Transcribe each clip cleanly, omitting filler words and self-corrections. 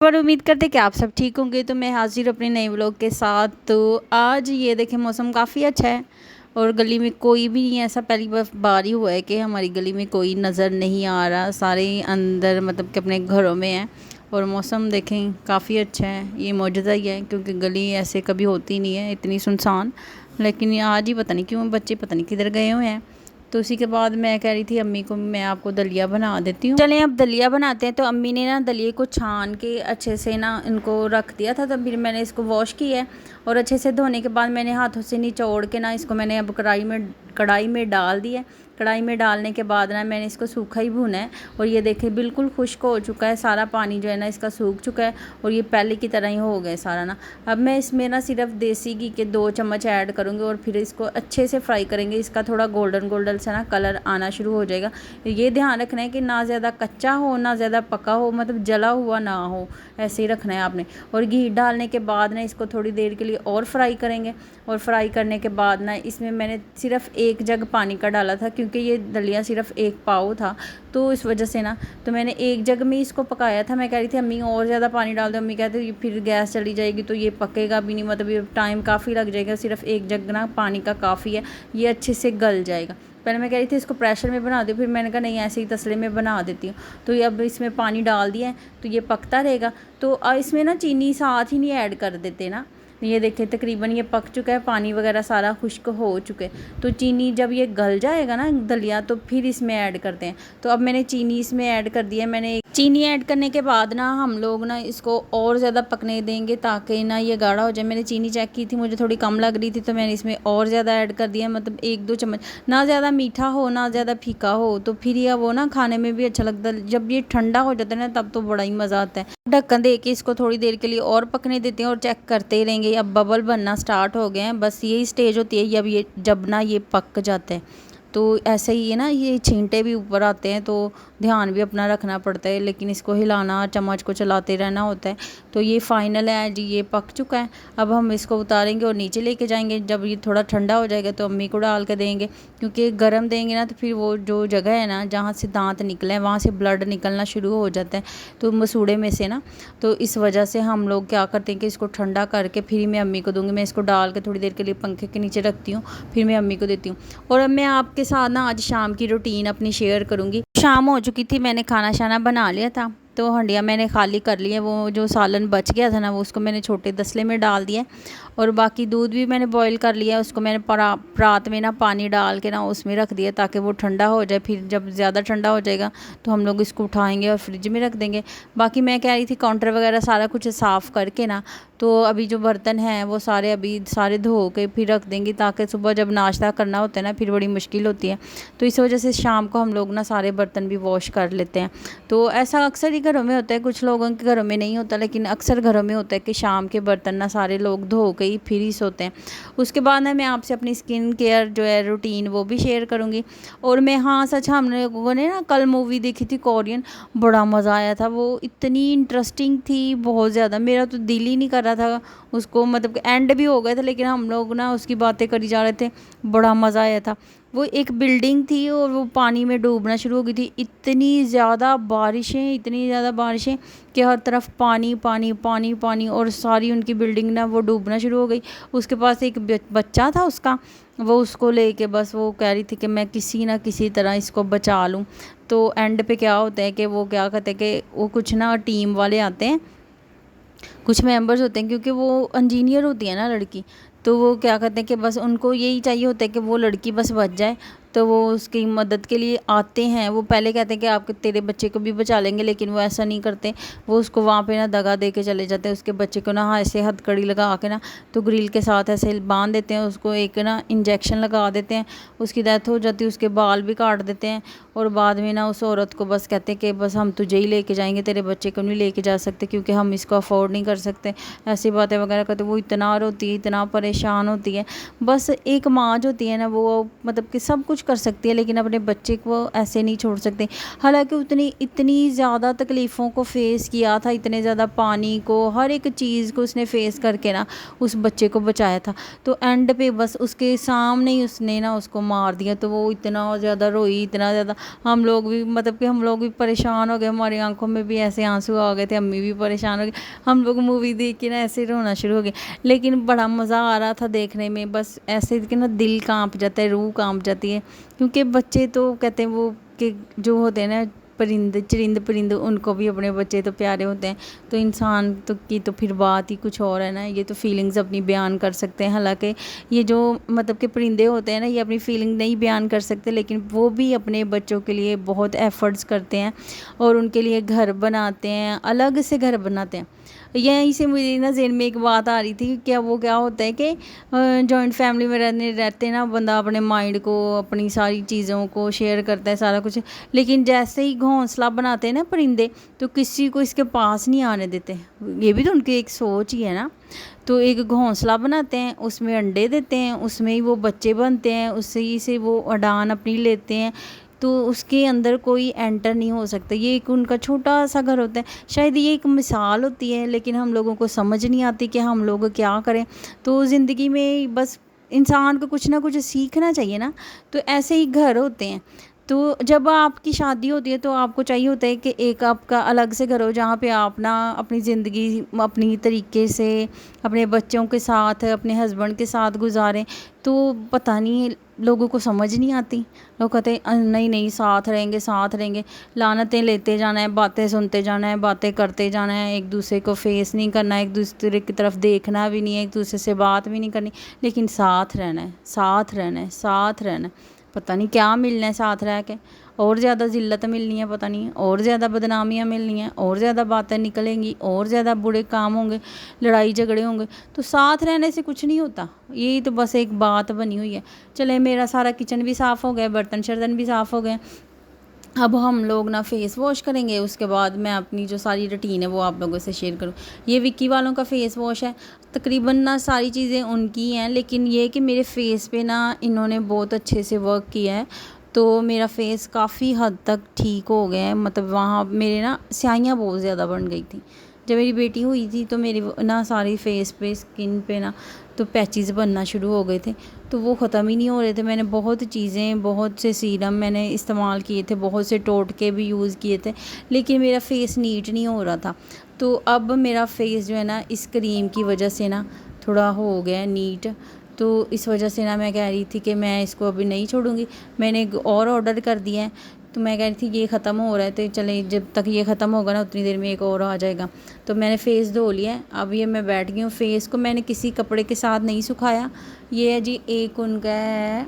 और उम्मीद करते कि आप सब ठीक होंगे। तो मैं हाजिर अपने नए व्लॉग के साथ। तो आज ये देखें मौसम काफ़ी अच्छा है और गली में कोई भी नहीं है। ऐसा पहली बार ही हुआ है कि हमारी गली में कोई नज़र नहीं आ रहा, सारे अंदर मतलब कि अपने घरों में हैं। और मौसम देखें काफ़ी अच्छा है, ये मौजूदा ही है क्योंकि गली ऐसे कभी होती नहीं है इतनी सुनसान। लेकिन आज ही पता नहीं क्यों बच्चे पता नहीं किधर गए हुए हैं। तो उसी के बाद मैं कह रही थी अम्मी को मैं आपको दलिया बना देती हूँ। चलें अब दलिया बनाते हैं। तो अम्मी ने ना दलिए को छान के अच्छे से ना इनको रख दिया था, तो फिर मैंने इसको वॉश किया है और अच्छे से धोने के बाद मैंने हाथों से निचोड़ के ना इसको मैंने अब कढ़ाई में डाल दिया। कढ़ाई में डालने के बाद ना मैंने इसको सूखा ही भुना है और ये देखें बिल्कुल खुश्क हो चुका है, सारा पानी जो है ना इसका सूख चुका है और ये पहले की तरह ही हो गया सारा ना। अब मैं इसमें ना सिर्फ देसी घी के 2 चम्मच ऐड करूँगी और फिर इसको अच्छे से फ्राई करेंगे। इसका थोड़ा गोल्डन सा ना कलर आना शुरू हो जाएगा। ये ध्यान रखना है कि ना ज़्यादा कच्चा हो ना ज़्यादा पका हो, मतलब जला हुआ ना हो, ऐसे ही रखना है आपने। और घी डालने के बाद ना इसको थोड़ी देर के लिए और फ्राई करेंगे और फ्राई करने के बाद ना इसमें मैंने सिर्फ 1 जग पानी का डाला था क्योंकि ये दलिया सिर्फ 1 पाव था, तो इस वजह से ना तो मैंने 1 जग में इसको पकाया था। मैं कह रही थी अम्मी और ज़्यादा पानी डाल दो, अम्मी कहते फिर गैस चली जाएगी तो ये पकेगा भी नहीं, मतलब ये टाइम काफ़ी लग जाएगा। सिर्फ 1 जग ना पानी का काफ़ी है, ये अच्छे से गल जाएगा। पहले मैं कह रही थी इसको प्रेशर में बना दो, फिर मैंने कहा नहीं ऐसे ही तसले में बना देती हूँ। तो ये अब इसमें पानी डाल दिया है तो ये पकता रहेगा। तो इसमें ना चीनी साथ ही नहीं ऐड कर देते ना। ये देखिए तकरीबन ये पक चुका है, पानी वगैरह सारा खुश्क हो चुके हैं। तो चीनी जब ये गल जाएगा ना दलिया तो फिर इसमें ऐड करते हैं। तो अब मैंने चीनी इसमें ऐड कर दिया है। मैंने चीनी ऐड करने के बाद ना हम लोग ना इसको और ज़्यादा पकने देंगे ताकि ना ये गाढ़ा हो जाए। मैंने चीनी चेक की थी, मुझे थोड़ी कम लग रही थी तो मैंने इसमें और ज़्यादा ऐड कर दिया, मतलब 1-2 चम्मच। ना ज़्यादा मीठा हो ना ज़्यादा फीका हो, तो फिर ये वो ना खाने में भी अच्छा लगता है। जब ये ठंडा हो जाता है ना तब तो बड़ा ही मज़ा आता है। ढक्कन दे के इसको थोड़ी देर के लिए और पकने देते हैं और चेक करते ही रहेंगे। अब बबल बनना स्टार्ट हो गए हैं, बस यही स्टेज होती है अब ये जब ना ये पक जाते हैं। तो ऐसे ही है ना, ये छींटे भी ऊपर आते हैं तो ध्यान भी अपना रखना पड़ता है, लेकिन इसको हिलाना चम्मच को चलाते रहना होता है। तो ये फाइनल है जी, ये पक चुका है। अब हम इसको उतारेंगे और नीचे लेके जाएंगे। जब ये थोड़ा ठंडा हो जाएगा तो अम्मी को डाल के देंगे, क्योंकि गर्म देंगे ना तो फिर वो जो जगह है ना जहाँ से दांत निकले हैं वहाँ से ब्लड निकलना शुरू हो जाता है, तो मसूड़े में से ना। तो इस वजह से हम लोग क्या करते हैं कि इसको ठंडा करके फिर मैं अम्मी को दूँगी। मैं इसको डाल के थोड़ी देर के लिए पंखे के नीचे रखती हूँ, फिर मैं अम्मी को देती हूँ। और अब मैं आपके साथ ना आज शाम की रूटीन अपनी शेयर करूँगी। शाम हो चुकी थी, मैंने खाना शाना बना लिया था, तो हंडिया मैंने खाली कर ली है। वो जो सालन बच गया था ना वो उसको मैंने छोटे तसले में डाल दिया और बाकी दूध भी मैंने बॉईल कर लिया। उसको मैंने परात में ना पानी डाल के ना उसमें रख दिया ताकि वो ठंडा हो जाए। फिर जब ज़्यादा ठंडा हो जाएगा तो हम लोग इसको उठाएंगे और फ्रिज में रख देंगे। बाकी मैं कह रही थी काउंटर वगैरह सारा कुछ साफ़ करके ना, तो अभी जो बर्तन हैं वो सारे धो के फिर रख देंगी ताकि सुबह जब नाश्ता करना होता है ना फिर बड़ी मुश्किल होती है। तो इस वजह से शाम को हम लोग ना सारे बर्तन भी वॉश कर लेते हैं। तो ऐसा अक्सर ही घरों में होता है, कुछ लोगों के घरों में नहीं होता, लेकिन अक्सर घरों में होता है कि शाम के बर्तन ना सारे लोग धो के ही फिर ही सोते हैं। उसके बाद ना मैं आपसे अपनी स्किन केयर जो है रूटीन वो भी शेयर करूँगी। और मैं हाँ सच, हम लोगों ने ना कल मूवी देखी थी कोरियन, बड़ा मज़ा आया था। वो इतनी इंटरेस्टिंग थी बहुत ज़्यादा, मेरा तो दिल ही नहीं कर रहा था उसको, मतलब एंड भी हो गए थे लेकिन हम लोग ना उसकी बातें करी जा रहे थे, बड़ा मज़ा आया था। वो एक बिल्डिंग थी और वो पानी में डूबना शुरू हो गई थी। इतनी ज़्यादा बारिशें कि हर तरफ पानी पानी पानी पानी और सारी उनकी बिल्डिंग ना वो डूबना शुरू हो गई। उसके पास एक बच्चा था उसका, वो उसको लेके बस वो कह रही थी कि मैं किसी ना किसी तरह इसको बचा लूँ। तो एंड पे क्या होता है कि वो क्या कहते हैं कि वो कुछ ना टीम वाले आते हैं, कुछ मेंबर्स होते हैं, क्योंकि वो इंजीनियर होती है ना लड़की, तो वो क्या कहते हैं कि बस उनको यही चाहिए होता है कि वो लड़की बस बच जाए। तो वो उसकी मदद के लिए आते हैं। वो पहले कहते हैं कि तेरे बच्चे को भी बचा लेंगे, लेकिन वो ऐसा नहीं करते। वो उसको वहाँ पे ना दगा दे के चले जाते हैं। उसके बच्चे को ना ऐसे हथकड़ी लगा के ना तो ग्रिल के साथ ऐसे बांध देते हैं उसको, एक ना इंजेक्शन लगा देते हैं, उसकी डेथ हो जाती है, उसके बाल भी काट देते हैं। और बाद में ना उस औरत को बस कहते हैं कि बस हम तुझे ही लेके जाएंगे, तेरे बच्चे को नहीं लेके जा सकते क्योंकि हम इसको अफोर्ड नहीं कर सकते। ऐसी बातें वगैरह करते। वो इतना रोती है, इतना परेशान होती है। बस एक माँ जो होती है ना वो मतलब कि सब कुछ कुछ कर सकती है, लेकिन अपने बच्चे को ऐसे नहीं छोड़ सकते। हालांकि उतनी इतनी ज़्यादा तकलीफ़ों को फेस किया था, इतने ज़्यादा पानी को, हर एक चीज़ को उसने फेस करके ना उस बच्चे को बचाया था। तो एंड पे बस उसके सामने ही उसने ना उसको मार दिया। तो वो इतना ज़्यादा रोई, इतना ज़्यादा, हम लोग भी मतलब कि हम लोग भी परेशान हो गए, हमारी आंखों में भी ऐसे आंसू आ गए थे, अम्मी भी परेशान हो गई। हम लोग मूवी देख के ना ऐसे रोना शुरू हो गए, लेकिन बड़ा मज़ा आ रहा था देखने में। बस ऐसे कि ना दिल कांप जाता है, रूह कांप जाती है, क्योंकि बच्चे तो कहते हैं वो कि जो होते हैं ना परिंदे, चरिंद परिंद, उनको भी अपने बच्चे तो प्यारे होते हैं। तो इंसान तो की तो फिर बात ही कुछ और है ना, ये तो फीलिंग्स अपनी बयान कर सकते हैं। हालांकि ये जो मतलब कि परिंदे होते हैं ना, ये अपनी फीलिंग नहीं बयान कर सकते, लेकिन वो भी अपने बच्चों के लिए बहुत एफ़र्ट्स करते हैं और उनके लिए घर बनाते हैं, अलग से घर बनाते हैं। यहीं से मुझे ना ज़हन में एक बात आ रही थी, क्या वो क्या होता है कि जॉइंट फैमिली में रहते ना, बंदा अपने माइंड को, अपनी सारी चीज़ों को शेयर करता है सारा कुछ, लेकिन जैसे ही घोंसला बनाते हैं ना परिंदे, तो किसी को इसके पास नहीं आने देते। ये भी तो उनकी एक सोच ही है ना। तो एक घोंसला बनाते हैं, उसमें अंडे देते हैं, उसमें ही वो बच्चे बनते हैं, उसी से वो उड़ान अपनी लेते हैं। तो उसके अंदर कोई एंटर नहीं हो सकता। ये एक उनका छोटा सा घर होता है। शायद ये एक मिसाल होती है, लेकिन हम लोगों को समझ नहीं आती कि हम लोग क्या करें। तो ज़िंदगी में बस इंसान को कुछ ना कुछ सीखना चाहिए ना। तो ऐसे ही घर होते हैं। तो जब आपकी शादी होती है तो आपको चाहिए होता है कि एक आपका अलग से घर हो, जहाँ पे आप ना अपनी ज़िंदगी अपनी तरीके से अपने बच्चों के साथ, अपने हस्बैंड के साथ गुजारें। तो पता नहीं, लोगों को समझ नहीं आती। लोग कहते हैं नहीं नहीं साथ रहेंगे, साथ रहेंगे, लानतें लेते जाना है, बातें सुनते जाना है, बातें करते जाना है, एक दूसरे को फेस नहीं करना है, एक दूसरे की तरफ देखना भी नहीं है, एक दूसरे से बात भी नहीं करनी, लेकिन साथ रहना है, साथ रहना है, साथ रहना है। पता नहीं क्या मिलना है साथ रह के, और ज़्यादा ज़िल्लत मिलनी है, पता नहीं और ज़्यादा बदनामियाँ मिलनी हैं, और ज़्यादा बातें निकलेंगी, और ज़्यादा बुरे काम होंगे, लड़ाई झगड़े होंगे। तो साथ रहने से कुछ नहीं होता, ये तो बस एक बात बनी हुई है। चले, मेरा सारा किचन भी साफ़ हो गया, बर्तन शर्तन भी साफ़ हो गए। अब हम लोग ना फेस वॉश करेंगे, उसके बाद मैं अपनी जो सारी रूटीन है वो आप लोगों से शेयर करूँ। ये विक्की वालों का फेस वॉश है। तकरीबन ना सारी चीज़ें उनकी हैं, लेकिन ये कि मेरे फेस पे ना इन्होंने बहुत अच्छे से वर्क किया है। तो मेरा फेस काफ़ी हद तक ठीक हो गया है। मतलब वहाँ मेरे ना स्याहियाँ बहुत ज़्यादा बन गई थी। जब मेरी बेटी हुई थी तो मेरी ना सारी फेस पे, स्किन पे ना तो पैचेस बनना शुरू हो गए थे। तो वो ख़त्म ही नहीं हो रहे थे। मैंने बहुत चीज़ें, बहुत से सीरम मैंने इस्तेमाल किए थे, बहुत से टोटके भी यूज़ किए थे, लेकिन मेरा फेस नीट नहीं हो रहा था। तो अब मेरा फेस जो है ना इस क्रीम की वजह से ना थोड़ा हो गया नीट। तो इस वजह से ना मैं कह रही थी कि मैं इसको अभी नहीं छोड़ूंगी। मैंने और ऑर्डर कर दिया है। तो मैं कह रही थी ये ख़त्म हो रहा है, तो चले जब तक ये ख़त्म होगा ना उतनी देर में एक और आ जाएगा। तो मैंने फ़ेस धो लिया है। अब ये मैं बैठ गई हूँ। फ़ेस को मैंने किसी कपड़े के साथ नहीं सुखाया। ये है जी, एक उनका है,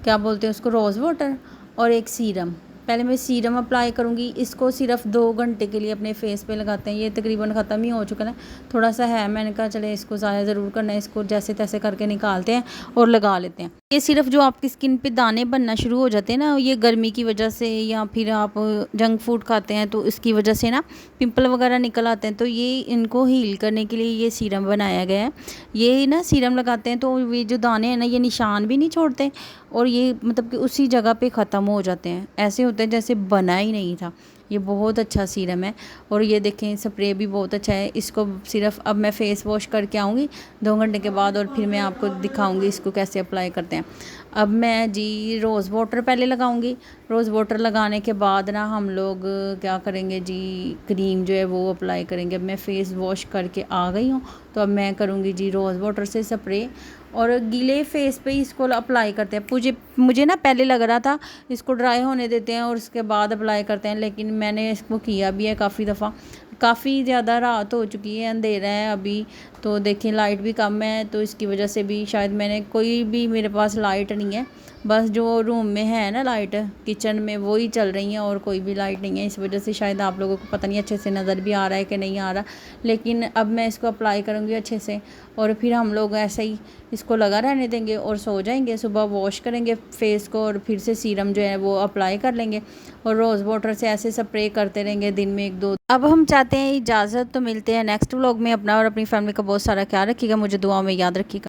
क्या बोलते हैं उसको, रोज़ वाटर, और एक सीरम। पहले मैं सीरम अप्लाई करूँगी। इसको सिर्फ 2 घंटे के लिए अपने फेस पे लगाते हैं। ये तकरीबन ख़त्म ही हो चुका है, थोड़ा सा है। मैंने कहा चले इसको ज़ाया ज़रूर करना है, इसको जैसे तैसे करके निकालते हैं और लगा लेते हैं। ये सिर्फ जो आपकी स्किन पे दाने बनना शुरू हो जाते हैं ना, ये गर्मी की वजह से या फिर आप जंक फूड खाते हैं तो इसकी वजह से ना पिंपल वगैरह निकल आते हैं। तो ये इनको हील करने के लिए ये सीरम बनाया गया है। ये ना सीरम लगाते हैं तो ये जो दाने हैं ना, ये निशान भी नहीं छोड़ते, और ये मतलब कि उसी जगह पे ख़त्म हो जाते हैं। ऐसे होता है जैसे बना ही नहीं था। ये बहुत अच्छा सीरम है। और ये देखें, स्प्रे भी बहुत अच्छा है। इसको सिर्फ अब मैं फ़ेस वॉश करके आऊँगी 2 घंटे के बाद, और फिर मैं आपको दिखाऊँगी इसको कैसे अप्लाई करते हैं। अब मैं जी रोज़ वाटर पहले लगाऊँगी। रोज़ वाटर लगाने के बाद ना हम लोग क्या करेंगे जी, क्रीम जो है वो अप्लाई करेंगे। अब मैं फ़ेस वॉश करके आ गई हूँ, तो अब मैं करूँगी जी रोज़ वाटर से स्प्रे, और गीले फेस पे इसको अप्लाई करते हैं। मुझे ना पहले लग रहा था इसको ड्राई होने देते हैं और उसके बाद अप्लाई करते हैं, लेकिन मैंने इसको किया भी है काफ़ी दफ़ा। काफ़ी ज़्यादा रात हो चुकी है, अंधेरा है अभी, तो देखिए लाइट भी कम है, तो इसकी वजह से भी शायद मैंने, कोई भी मेरे पास लाइट नहीं है, बस जो रूम में है ना लाइट किचन में वो ही चल रही हैं, और कोई भी लाइट नहीं है। इस वजह से शायद आप लोगों को पता नहीं अच्छे से नज़र भी आ रहा है कि नहीं आ रहा। लेकिन अब मैं इसको अप्लाई करूँगी अच्छे से, और फिर हम लोग ऐसे ही इसको लगा रहने देंगे और सो जाएंगे। सुबह वॉश करेंगे फेस को, और फिर से सीरम जो है वो अप्लाई कर लेंगे, और रोज़ वाटर से ऐसे स्प्रे करते रहेंगे दिन में 1-2। अब हम चाहते हैं इजाज़त, तो मिलते हैं नेक्स्ट व्लॉग में। अपना और अपनी फैमिली का बहुत सारा ख्याल रखिएगा, मुझे दुआ में याद रखिएगा।